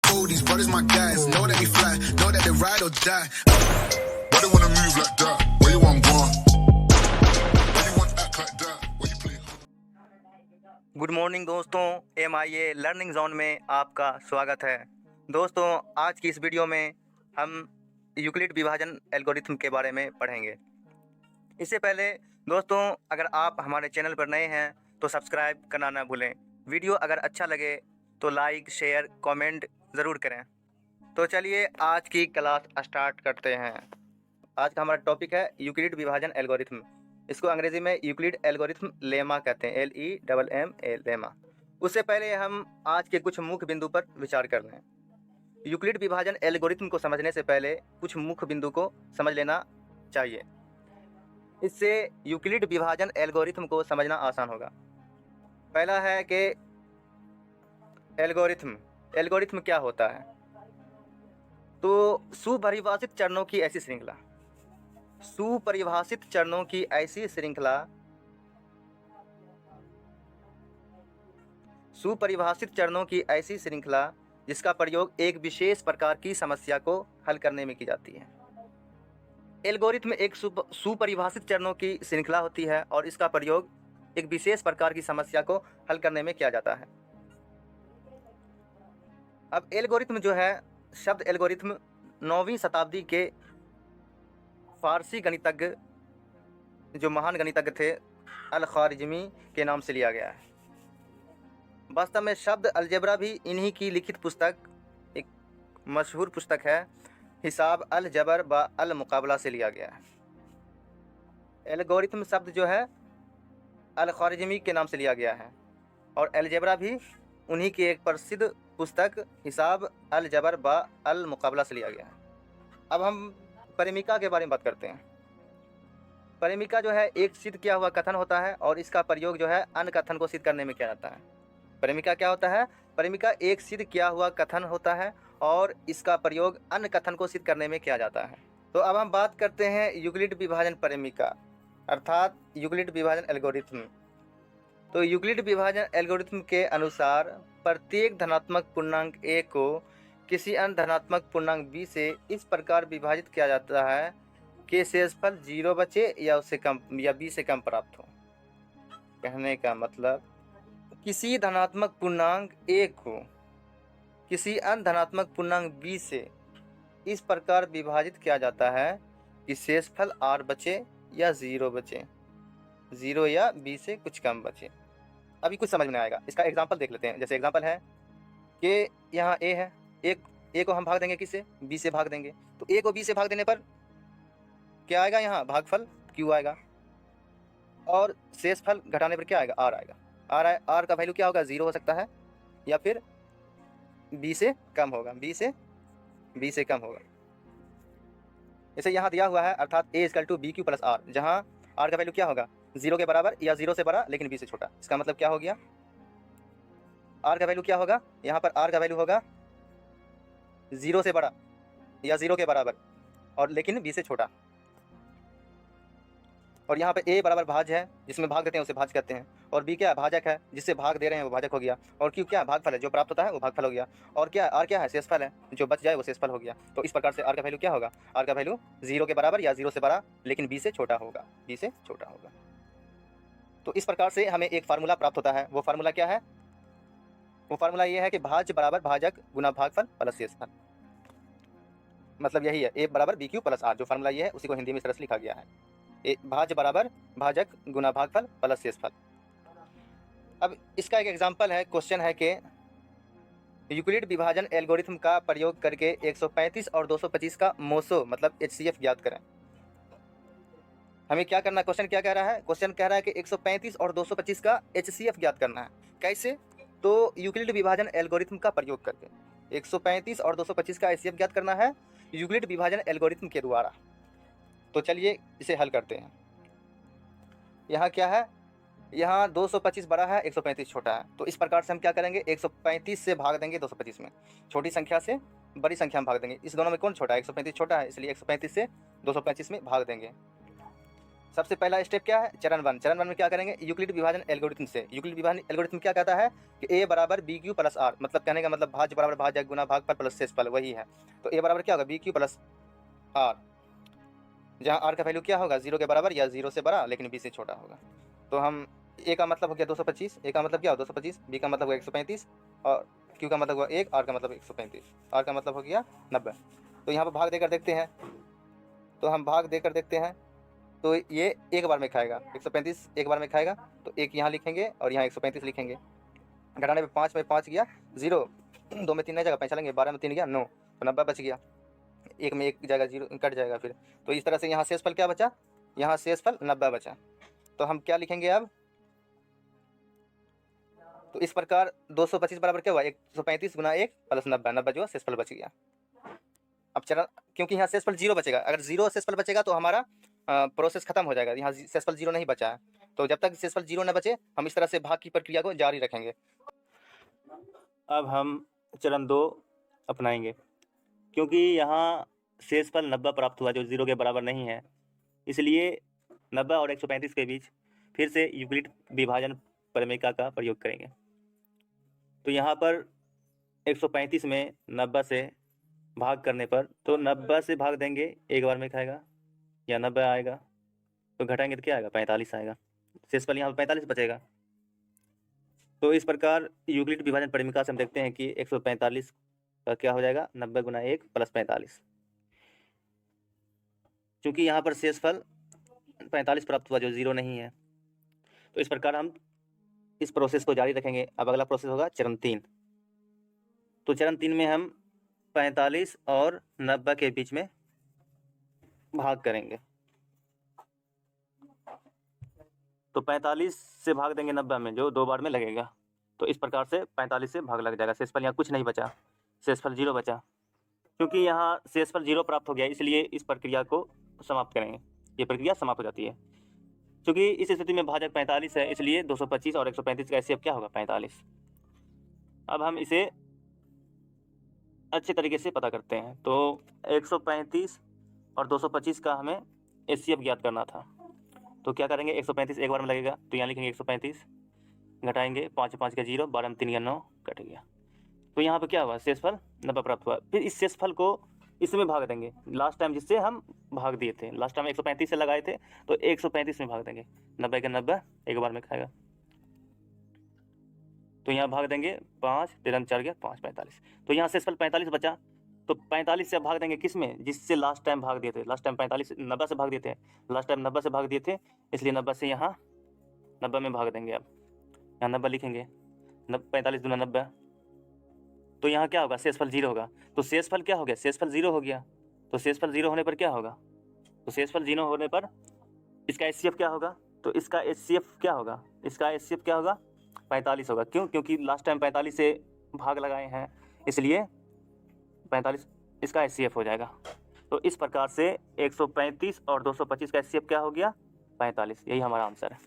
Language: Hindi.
fool, these brothers my guys. Know that we fly, know that they ride or die. Why they wanna move like that? Where you want gone? Why you want act like that? Where you play? Good morning दोस्तों, MIA लर्निंग जोन में आपका स्वागत है। दोस्तों, आज की इस वीडियो में हम यूक्लिड विभाजन एल्गोरिथम के बारे में पढ़ेंगे। इससे पहले दोस्तों, अगर आप हमारे चैनल पर नए हैं तो सब्सक्राइब करना ना भूलें। वीडियो अगर अच्छा लगे तो लाइक, शेयर, कमेंट ज़रूर करें। तो चलिए आज की क्लास स्टार्ट करते हैं। आज का हमारा टॉपिक है यूक्लिड विभाजन एल्गोरिथम। इसको अंग्रेजी में यूक्लिड एल्गोरिथम लेमा कहते हैं, LEMMA लेमा। उससे पहले हम आज के कुछ मुख्य बिंदु पर विचार कर लें। यूक्लिड विभाजन एल्गोरिथम को समझने से पहले कुछ मुख्य बिंदु को समझ लेना चाहिए। इससे यूक्लिड विभाजन एल्गोरिथम को समझना आसान होगा। पहला है कि एल्गोरिथम क्या होता है। तो सुपरिभाषित चरणों की ऐसी श्रृंखला, सुपरिभाषित चरणों की ऐसी श्रृंखला, सुपरिभाषित चरणों की ऐसी श्रृंखला जिसका प्रयोग एक विशेष प्रकार की समस्या को हल करने में की जाती है। एल्गोरिथम एक सुपरिभाषित चरणों की श्रृंखला होती है और इसका प्रयोग एक विशेष प्रकार की समस्या को हल करने में किया जाता है। अब एल्गोरिथम जो है, शब्द एल्गोरिथम 9वीं शताब्दी के फारसी गणितज्ञ, जो महान गणितज्ञ थे, अल-ख्वारिज़मी के नाम से लिया गया है। वास्तव में शब्द अलजेब्रा भी इन्हीं की लिखित पुस्तक, एक मशहूर पुस्तक है, हिसाब अल जबर व अल मुकाबला से लिया गया है। एल्गोरिथम शब्द जो है अल-ख्वारिज़मी के नाम से लिया गया है और अलजेब्रा भी उन्हीं की एक प्रसिद्ध पुस्तक हिसाब अल जबर व अल मुकाबला से लिया गया है। अब हम परिमिका के बारे में बात करते हैं। परिमिका जो है एक सिद्ध किया हुआ कथन होता है और इसका प्रयोग जो है अन्य कथन को सिद्ध करने में किया जाता है। परिमिका क्या होता है? परिमिका एक सिद्ध किया हुआ कथन होता है और इसका प्रयोग अन्य कथन को सिद्ध करने में किया जाता है। तो अब हम बात करते हैं यूक्लिड विभाजन परिमिका अर्थात यूक्लिड विभाजन एल्गोरिथम। तो यूक्लिड विभाजन एल्गोरिथम के अनुसार प्रत्येक धनात्मक पूर्णांक a को किसी अन्य धनात्मक पूर्णांक b से इस प्रकार विभाजित किया जाता है कि शेषफल 0 बचे या उससे कम या b से कम प्राप्त हो। कहने का मतलब, किसी धनात्मक पूर्णांक a को किसी अन्य धनात्मक पूर्णांक b से इस प्रकार विभाजित किया जाता है कि शेषफल r बचे या 0 बचे, 0 या b से कुछ कम बचे। अभी कुछ समझ में आएगा, इसका एग्जांपल देख लेते हैं। जैसे एग्जांपल है कि यहाँ a है, a को हम भाग देंगे किससे? b से भाग देंगे। तो a को b से भाग देने पर क्या आएगा? यहाँ भागफल q आएगा और शेषफल घटाने पर क्या आएगा? r आएगा। r का वैल्यू क्या होगा? 0 हो सकता है या फिर b से कम होगा, b से कम होगा। जैसे यहाँ दिया हुआ है अर्थात a = bq + r, जहाँ r का वैल्यू क्या होगा? 0 के बराबर या 0 से बड़ा लेकिन b से छोटा। इसका मतलब क्या हो गया? r का वैल्यू क्या होगा? यहाँ पर r का वैल्यू होगा 0 से बड़ा या 0 के बराबर और लेकिन b से छोटा। और यहाँ पे a बराबर भाज्य है, जिसमें भाग देते हैं उसे भाज्य कहते हैं, और b क्या है? भाजक है, जिससे भाग दे रहे हैं वो भाजक हो गया, और q क्या है? भागफल है, जो प्राप्त होता है वो भागफल हो गया, और क्या r क्या है? शेषफल है, जो बच जाए वो शेषफल हो गया। तो इस प्रकार से r का वैल्यू क्या होगा? r का वैल्यू 0 के बराबर या 0 से बड़ा लेकिन b से छोटा होगा, तो इस प्रकार से हमें एक फार्मूला प्राप्त होता है। वो फार्मूला क्या है? वो फार्मूला ये है कि भाज्य बराबर भाजक गुना भागफल प्लस शेषफल। मतलब यही है, a बराबर bq + r। जो फार्मूला ये है उसी को हिंदी में इस तरह से लिखा गया है, भाज्य बराबर भाजक गुना भागफल प्लस शेषफल। अब इसका एक एग्जांपल है, क्वेश्चन है कि यूक्लिड विभाजन एल्गोरिथम का प्रयोग करके 135 और 225 का मोसो मतलब HCF ज्ञात करें। हमें क्या करना है? क्वेश्चन क्या कह रहा है? क्वेश्चन कह रहा है कि 135 और 225 का HCF ज्ञात करना है। कैसे? तो यूक्लिड विभाजन एल्गोरिथम का प्रयोग करके 135 और 225 का HCF ज्ञात करना है यूक्लिड विभाजन एल्गोरिथम के द्वारा। तो चलिए इसे हल करते हैं। यहाँ क्या है? यहाँ 225 बड़ा है, 135 छोटा है। तो इस प्रकार से हम क्या करेंगे? 135 से भाग देंगे 225 में, छोटी संख्या से बड़ी संख्या में भाग देंगे। इस दोनों में कौन छोटा है? 135 छोटा है, इसलिए 135 से 225 में भाग देंगे। सबसे पहला स्टेप क्या है, चरण 1। चरण 1 में क्या करेंगे, यूक्लिड विभाजन एल्गोरिथम से। यूक्लिड विभाजन एल्गोरिथम क्या कहता है कि a बराबर बी क्यू प्लस आर, मतलब कहने का मतलब भाज्य बराबर भाज्य गुना भागफल प्लस शेषफल, वही है। तो a बराबर क्या होगा, बी क्यू प्लस आर, जहाँ आर का वैल्यू क्या होगा, 0 के बराबर या 0 से बड़ा लेकिन b से छोटा होगा। तो हम a का मतलब हो गया 225, a का मतलब क्या हो 225, b का मतलब हुआ 135 और q का मतलब हुआ 1, r का मतलब 135, r का मतलब हो गया 90। तो यहाँ पर भाग देकर देखते हैं, तो हम भाग देकर देखते हैं तो ये एक बार में खाएगा, 135 एक बार में खाएगा, तो एक यहाँ लिखेंगे और यहाँ 135 लिखेंगे। घटाने पे 5 में 5 गया 0, 2 में 3 नहीं जाएगा, 5 चलेंगे, 12 में 3 गया 9, तो 90 बच गया। एक में एक जाएगा 0 कट जाएगा फिर। तो इस तरह से यहाँ शेषफल क्या बचा, यहाँ शेषफल 90 बचा। तो हम क्या लिखेंगे अब, तो इस प्रकार 225 बराबर क्या हुआ, 135 गुना 1 प्लस 90, 90 जो शेषफल बच गया। अब चरण, क्योंकि यहाँ शेषफल 0 बचेगा, अगर 0 शेषफल बचेगा तो हमारा प्रोसेस खत्म हो जाएगा। यहाँ शेषफल 0 नहीं बचा है, तो जब तक शेषफल 0 न बचे हम इस तरह से भाग की प्रक्रिया को जारी रखेंगे। अब हम चरण 2 अपनाएंगे, क्योंकि यहाँ शेषफल 90 प्राप्त हुआ जो 0 के बराबर नहीं है, इसलिए 90 और 135 के बीच फिर से यूक्लिड विभाजन परिमेयिका का प्रयोग करेंगे। तो यहाँ पर 135 में 90 से भाग करने पर, तो 90 से भाग देंगे, एक बार में खाएगा या 90 आएगा, तो घटाएंगे तो क्या आएगा, 45 आएगा। शेषफल यहाँ पर 45 बचेगा। तो इस प्रकार यूक्लिड विभाजन परिमेयिका से हम देखते हैं कि 145 का क्या हो जाएगा, 90 गुना 1 प्लस 45। चूँकि यहाँ पर शेषफल 45 प्राप्त हुआ जो 0 नहीं है, तो इस प्रकार हम इस प्रोसेस को जारी रखेंगे। अब अगला प्रोसेस होगा चरण 3। तो चरण 3 में हम 45 और 90 के बीच में भाग करेंगे। तो 45 से भाग देंगे 90 में, जो 2 बार में लगेगा, तो इस प्रकार से 45 से भाग लग जाएगा। शेषफल यहाँ कुछ नहीं बचा, शेषफल 0 बचा। क्योंकि यहाँ शेषफल 0 प्राप्त हो गया, इसलिए इस प्रक्रिया को समाप्त करेंगे, ये प्रक्रिया समाप्त हो जाती है। क्योंकि इस स्थिति में भाजक 45 है, इसलिए 225 और 135 का एचसीएफ क्या होगा, 45। अब हम इसे अच्छे तरीके से पता करते हैं। तो 135 और 225 का हमें एचसीएफ ज्ञात करना था। तो क्या करेंगे, 135 एक बार में लगेगा, तो यहाँ लिखेंगे 135, घटाएंगे 5 5 का 0, 12 में 3 का 9, कट गया। तो यहाँ पर क्या हुआ, शेषफल 90 प्राप्त हुआ। फिर इस शेषफल को इसमें भाग देंगे, लास्ट टाइम जिससे हम भाग दिए थे, लास्ट टाइम 135 से लगाए थे, तो 135 में भाग देंगे, 90 के 90 एक बार में खाएगा, तो यहाँ भाग देंगे 5, 13 4 गया 5, 45। तो यहाँ शेषफल 45 बचा, तो 45 से भाग देंगे किस में, जिससे लास्ट टाइम भाग दिए थे। लास्ट टाइम 45 90 से भाग दिए थे, लास्ट टाइम 90 से भाग दिए थे, इसलिए 90 से यहाँ 90 में भाग देंगे। अब यहाँ 90 लिखेंगे, 45 दूना 90, तो यहाँ क्या होगा, शेषफल 0 होगा। तो शेषफल क्या हो गया, शेषफल 0 हो गया। तो शेषफल 0 होने पर क्या होगा, तो शेषफल 0 होने पर इसका एचसीएफ क्या होगा, तो इसका एचसीएफ क्या होगा, इसका एचसीएफ क्या होगा, 45 होगा। क्यों, क्योंकि लास्ट टाइम 45 से भाग लगाए हैं, इसलिए 45 इसका एचसीएफ हो जाएगा। तो इस प्रकार से 135 और 225 का एचसीएफ क्या हो गया, 45। यही हमारा आंसर है।